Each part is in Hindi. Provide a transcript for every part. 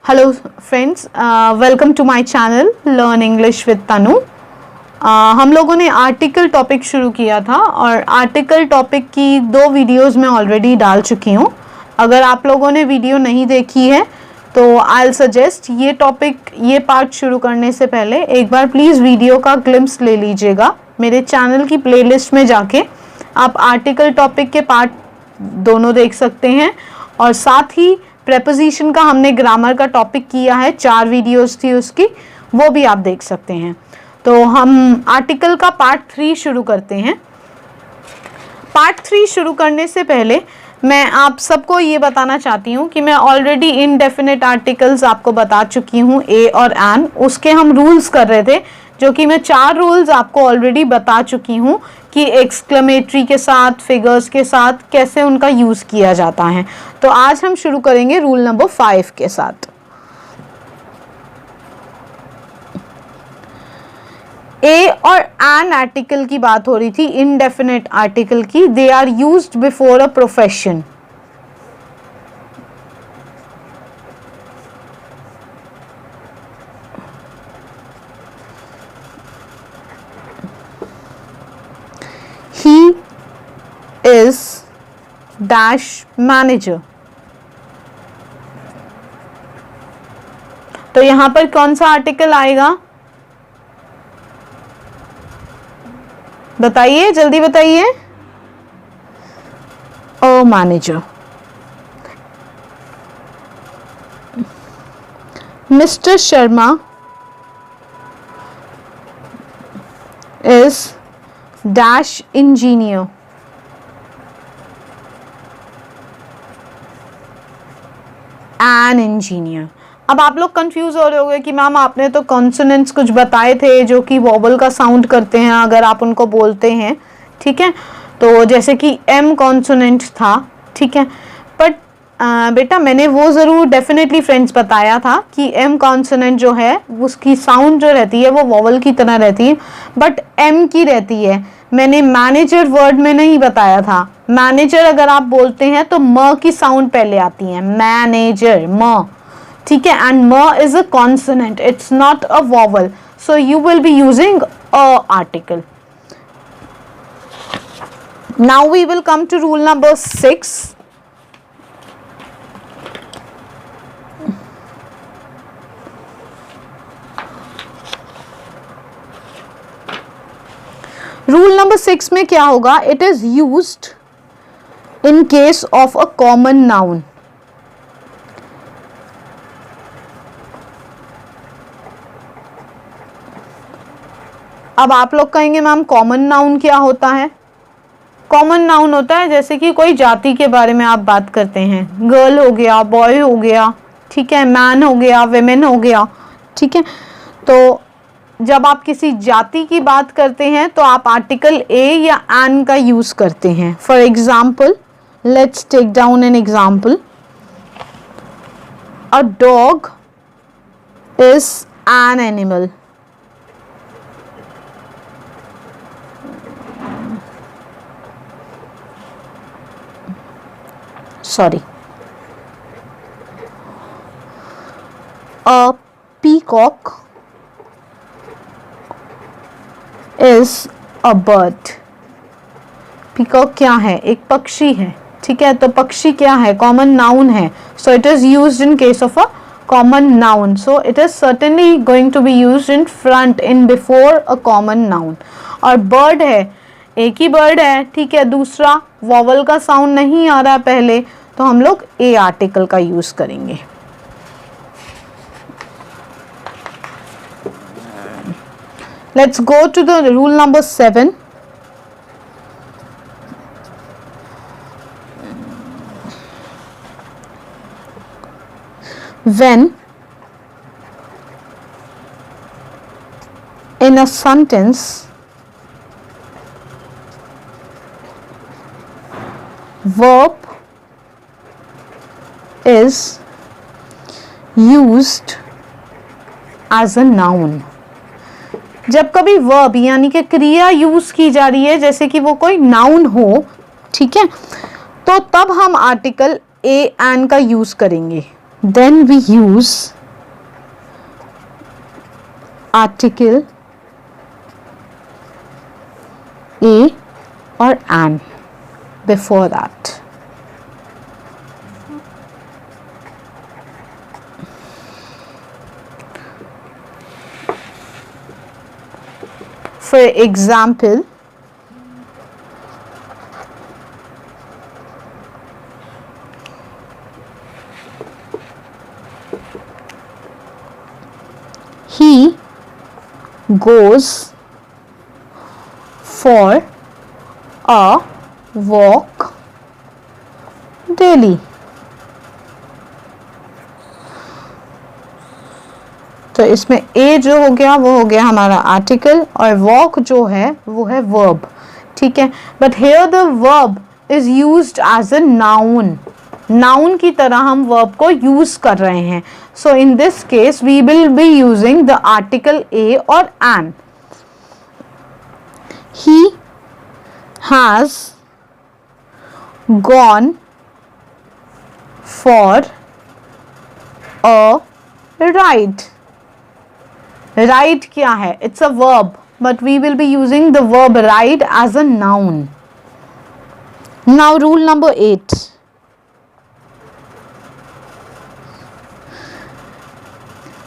Hello friends, welcome to my channel learn English with Tanu. हम लोगों ने आर्टिकल टॉपिक शुरू किया था और आर्टिकल टॉपिक की 2 वीडियोस मैं ऑलरेडी डाल चुकी हूँ। अगर आप लोगों ने वीडियो नहीं देखी है तो आई सजेस्ट ये पार्ट शुरू करने से पहले एक बार प्लीज़ वीडियो का ग्लिम्स ले लीजिएगा। मेरे चैनल की प्लेलिस्ट में जाके आप आर्टिकल टॉपिक के पार्ट दोनों देख सकते हैं और साथ ही प्रेपोजिशन का हमने ग्रामर का टॉपिक किया है, 4 वीडियोस थी उसकी, वो भी आप देख सकते हैं। तो हम आर्टिकल का पार्ट 3 शुरू करते हैं। पार्ट 3 शुरू करने से पहले मैं आप सबको ये बताना चाहती हूँ कि मैं ऑलरेडी इनडेफिनेट आर्टिकल्स आपको बता चुकी हूँ, ए और एन। उसके हम रूल्स कर रहे थे, जो कि मैं 4 रूल्स आपको ऑलरेडी बता चुकी हूँ कि एक्सक्लेमेटरी के साथ, फिगर्स के साथ कैसे उनका यूज़ किया जाता है। तो आज हम शुरू करेंगे रूल नंबर 5 के साथ। ए और एन आर्टिकल की बात हो रही थी, इनडेफिनेट आर्टिकल की। They are used before a profession. He is dash manager। तो यहां पर कौन सा आर्टिकल आएगा बताइए, जल्दी बताइए। A manager. Mister Sharma is dash engineer। An engineer. अब आप लोग कंफ्यूज हो रहे होंगे कि मैम आपने तो कॉन्सोनेंट्स कुछ बताए थे जो कि वोवल का साउंड करते हैं अगर आप उनको बोलते हैं, ठीक है। तो जैसे कि एम कॉन्सोनेंट था, ठीक है। बट बेटा मैंने वो ज़रूर डेफिनेटली फ्रेंड्स बताया था कि एम कॉन्सोनेंट जो है उसकी साउंड जो रहती है वो वोवल की तरह रहती है, बट एम की रहती है। मैंने मैनेजर वर्ड में नहीं बताया था। मैनेजर अगर आप बोलते हैं तो म की साउंड पहले आती है, मैनेजर, म, ठीक है। And M is a consonant, it's not a vowel, so you will be using a article. Now we will come to rule number 6। Rule number 6 में क्या होगा? It is used in case of a common noun. अब आप लोग कहेंगे मैम कॉमन नाउन क्या होता है? कॉमन नाउन होता है जैसे कि कोई जाति के बारे में आप बात करते हैं, गर्ल हो गया, बॉय हो गया, ठीक है, मैन हो गया, वेमेन हो गया, ठीक है। तो जब आप किसी जाति की बात करते हैं तो आप आर्टिकल ए या एन का यूज करते हैं। For example, let's take down an example. A dog is an animal. Sorry. A peacock is a bird। Peacock क्या है? एक पक्षी है, ठीक है। तो पक्षी क्या है? कॉमन नाउन है। So it is used in case of a common noun, so it is certainly going to be used in front, in before a common noun. और बर्ड है, एक ही बर्ड है, ठीक है। दूसरा वॉवल का साउंड नहीं आ रहा पहले, तो हम लोग ए आर्टिकल का यूज करेंगे। Let's go to the rule number 7। When in a sentence verb is used as a noun। जब कभी वर्ब यानी कि क्रिया यूज की जा रही है जैसे कि वो कोई नाउन हो, ठीक है, तो तब हम आर्टिकल ए एन का यूज करेंगे। Then we use article a or an before that. For example, he goes for a walk daily. तो इसमें ए जो हो गया वो हो गया हमारा आर्टिकल और वॉक जो है वो है वर्ब. ठीक है, but here the verb is used as a noun. Noun की तरह हम वर्ब को यूज कर रहे हैं. So in this case we will be using the article a और an. He has gone for a ride. Ride क्या है? It's a verb, but we will be using the verb ride as a noun. Now rule number 8.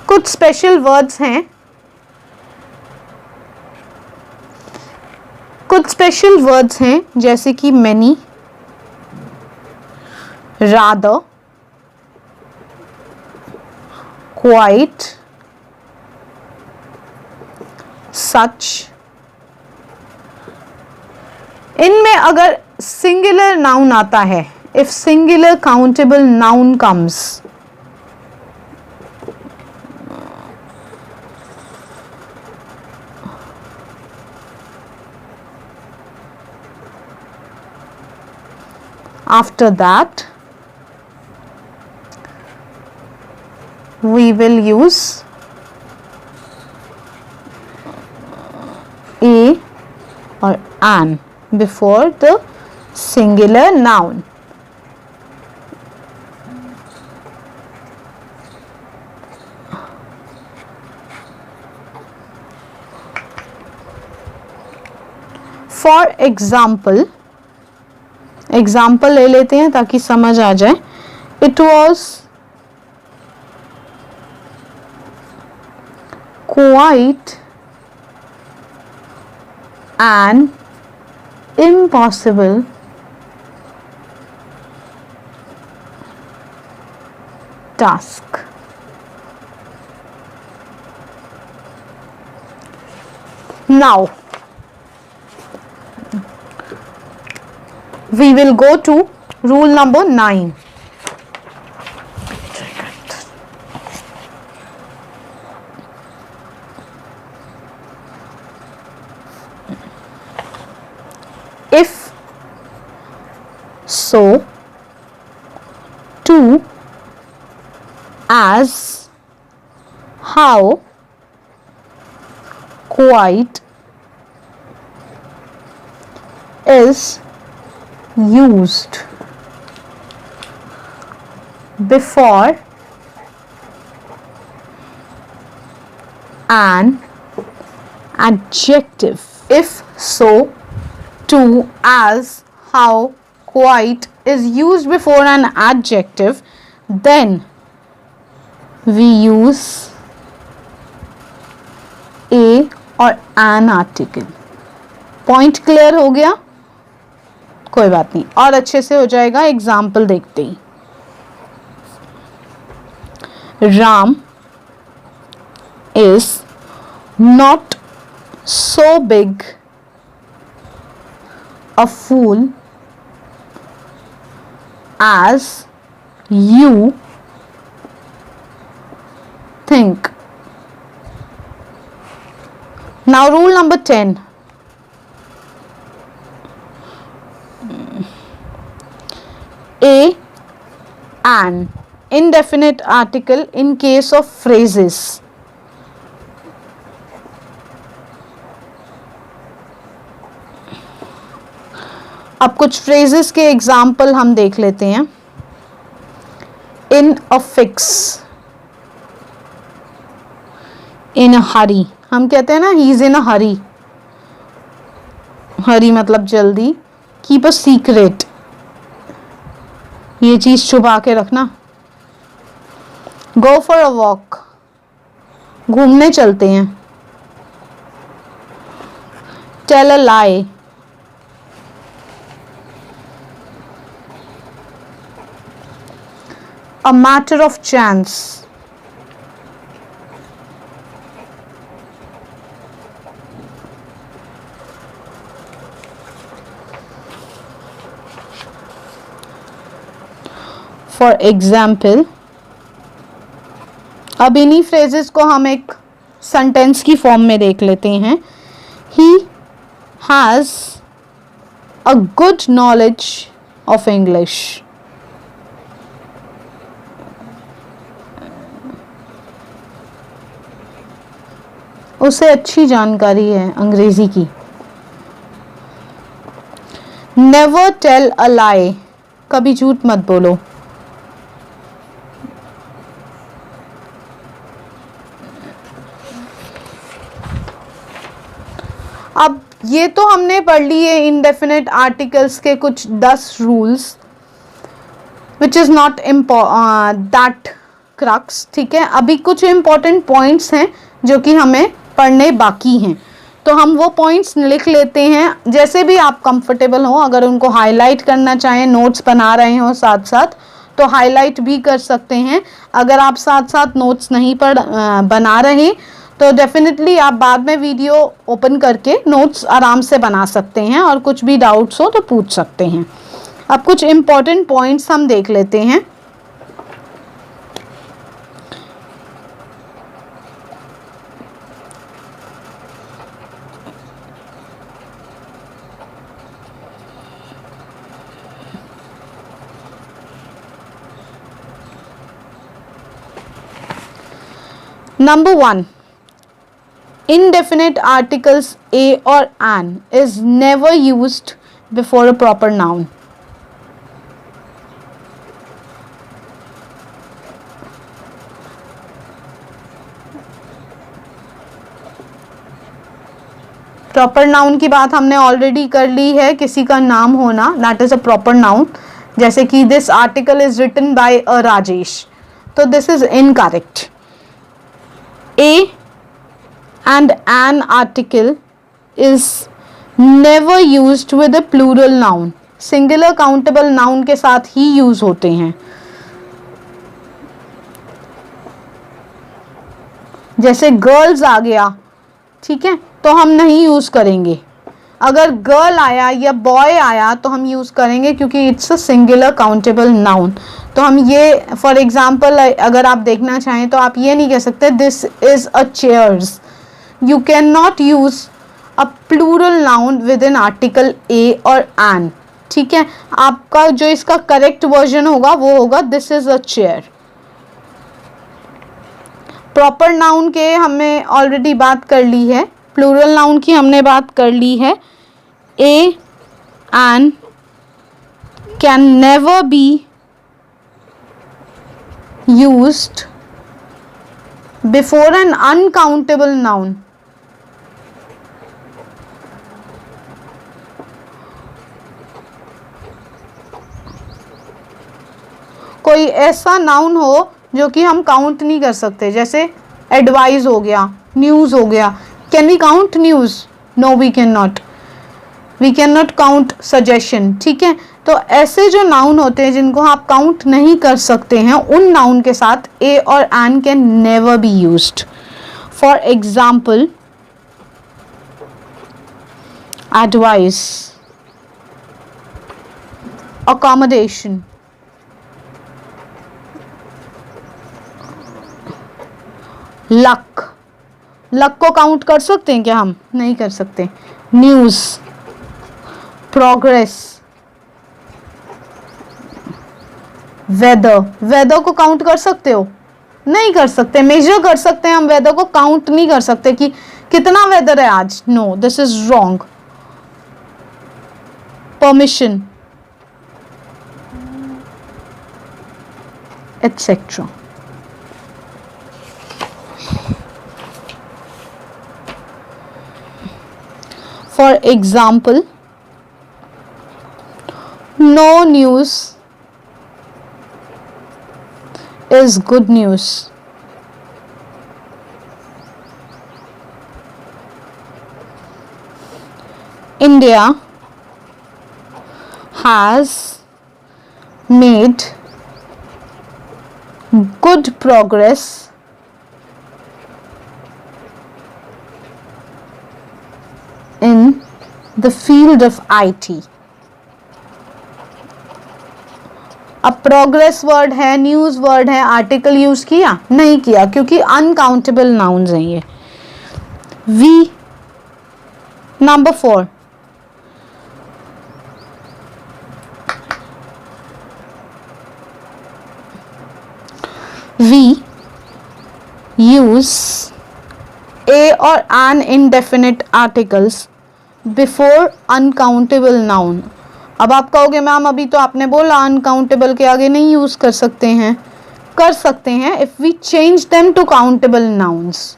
कुछ स्पेशल वर्ड्स हैं. कुछ स्पेशल वर्ड्स हैं जैसे कि many, rather, quite, सच. इनमें अगर सिंगुलर नाउन आता है, if singular countable noun comes, after that we will use a or an before the singular noun. For example, ले लेते हैं ताकि समझ आ जाए. It was quite an impossible task. Now we will go to rule number 9. If so, to, as, how, quite is used before an adjective. If so, to, as, how, quite is used before an adjective, then we use a or an article. Point clear हो गया? कोई बात नहीं, और अच्छे से हो जाएगा. एग्जाम्पल देखते ही. Ram is not so big a fool as you think. Now rule number 10. A, an indefinite article in case of phrases. अब कुछ phrases के एग्जाम्पल हम देख लेते हैं. In a fix, इन अ हरी, हम कहते हैं ना ही इज इन अ हरी, हरी मतलब जल्दी। कीप अ सीक्रेट, ये चीज छुपा के रखना। गो फॉर अ वॉक, घूमने चलते हैं। Tell a lie, a matter of chance, for example. अब इन्हीं फ्रेजेस को हम एक सेंटेंस की फॉर्म में देख लेते हैं। He has a good knowledge of English, उसे अच्छी जानकारी है अंग्रेजी की। नेवर टेल अ लाई, कभी झूठ मत बोलो। अब ये तो हमने पढ़ ली है इनडेफिनेट आर्टिकल्स के कुछ 10 rules, which is not that crux, ठीक है। अभी कुछ इंपॉर्टेंट पॉइंट्स हैं जो कि हमें पढ़ने बाकी हैं, तो हम वो पॉइंट्स लिख लेते हैं। जैसे भी आप कंफर्टेबल हो, अगर उनको हाईलाइट करना चाहें, नोट्स बना रहे हो साथ साथ, तो हाईलाइट भी कर सकते हैं। अगर आप साथ साथ नोट्स नहीं बना रहे तो डेफिनेटली आप बाद में वीडियो ओपन करके नोट्स आराम से बना सकते हैं और कुछ भी डाउट्स हो तो पूछ सकते हैं। अब कुछ इंपॉर्टेंट पॉइंट्स हम देख लेते हैं। Number 1, indefinite articles a or an is never used before a proper noun. Proper noun की बात हमने ऑलरेडी कर ली है, किसी का नाम होना, that is a proper noun. जैसे कि this article is written by a Rajesh, तो this is incorrect. A and an article is never used with a plural noun. Singular countable noun के साथ ही यूज होते हैं। जैसे गर्ल्स आ गया, ठीक है, तो हम नहीं यूज करेंगे। अगर गर्ल आया या बॉय आया तो हम यूज करेंगे, क्योंकि it's a singular countable noun. तो हम ये फॉर एग्जाम्पल अगर आप देखना चाहें तो आप ये नहीं कह सकते this is a chairs. You can not use a plural noun with in article a और एन, ठीक है। आपका जो इसका करेक्ट वर्जन होगा वो होगा this is a chair. Proper noun के हमने ऑलरेडी बात कर ली है, प्लूरल नाउन की हमने बात कर ली है। A an can never be used before an uncountable noun. कोई ऐसा नाउन हो जो कि हम काउंट नहीं कर सकते, जैसे एडवाइस हो गया, न्यूज़ हो गया। Can we count news? No, we can not. We can not count suggestion, ठीक है। तो ऐसे जो नाउन होते हैं जिनको आप काउंट नहीं कर सकते हैं, उन नाउन के साथ ए और an can never be used. For example, advice, accommodation, luck. Luck को काउंट कर सकते हैं क्या? हम नहीं कर सकते। News, progress, weather. वेदर को काउंट कर सकते हो? नहीं कर सकते। मेजर कर सकते हैं हम, वेदर को काउंट नहीं कर सकते कि कितना वेदर है आज। No, this is wrong. Permission, etcetera. For example, no news is good news. India has made good progress in the field of IT. अब प्रोग्रेस वर्ड है, न्यूज़ वर्ड है, आर्टिकल यूज किया नहीं किया, क्योंकि अनकाउंटेबल नाउन्स हैं ये. We number 4, we use a or an indefinite articles before uncountable noun. अब आप कहोगे मैम अभी तो आपने बोला अनकाउंटेबल के आगे नहीं यूज कर सकते हैं. कर सकते हैं if we change them to countable nouns.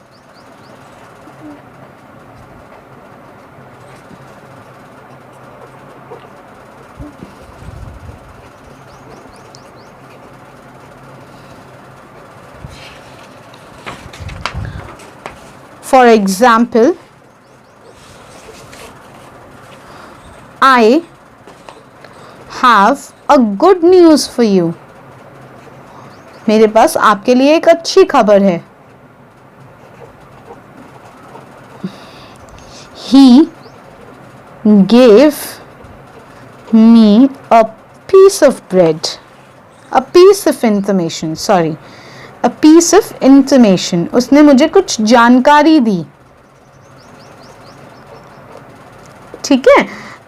For example, I have a good news for you. मेरे पास आपके लिए एक अच्छी खबर है. He gave me a piece of bread. A piece of information. Sorry. A piece of information. उसने मुझे कुछ जानकारी दी. ठीक है,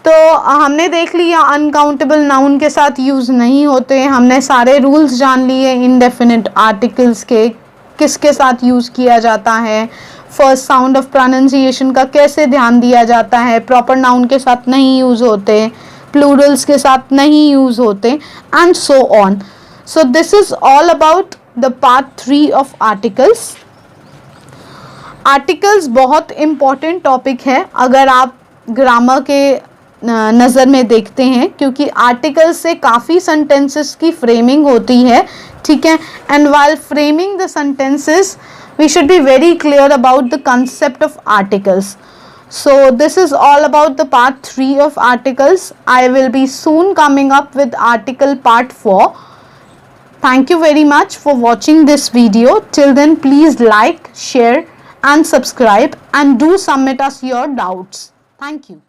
तो हमने देख लिया अनकाउंटेबल नाउन के साथ यूज नहीं होते. हमने सारे रूल्स जान लिए इनडेफिनिट आर्टिकल्स के, किसके साथ यूज किया जाता है, फर्स्ट साउंड ऑफ प्रोनाउंसिएशन का कैसे ध्यान दिया जाता है, प्रॉपर नाउन के साथ नहीं यूज होते, प्लूरल्स के साथ नहीं यूज होते, and so on. So this is all about the part 3 of articles. Articles बहुत इम्पॉर्टेंट टॉपिक है अगर आप ग्रामर के नज़र में देखते हैं, क्योंकि आर्टिकल्स से काफ़ी सेंटेंसेस की फ्रेमिंग होती है. ठीक है, and while framing the sentences we should be very clear about the concept of articles. So this is all about the part 3 of articles. I will be soon coming up with article part 4. Thank you very much for watching this video. Till then, please like, share and subscribe, and do submit us your doubts. Thank you.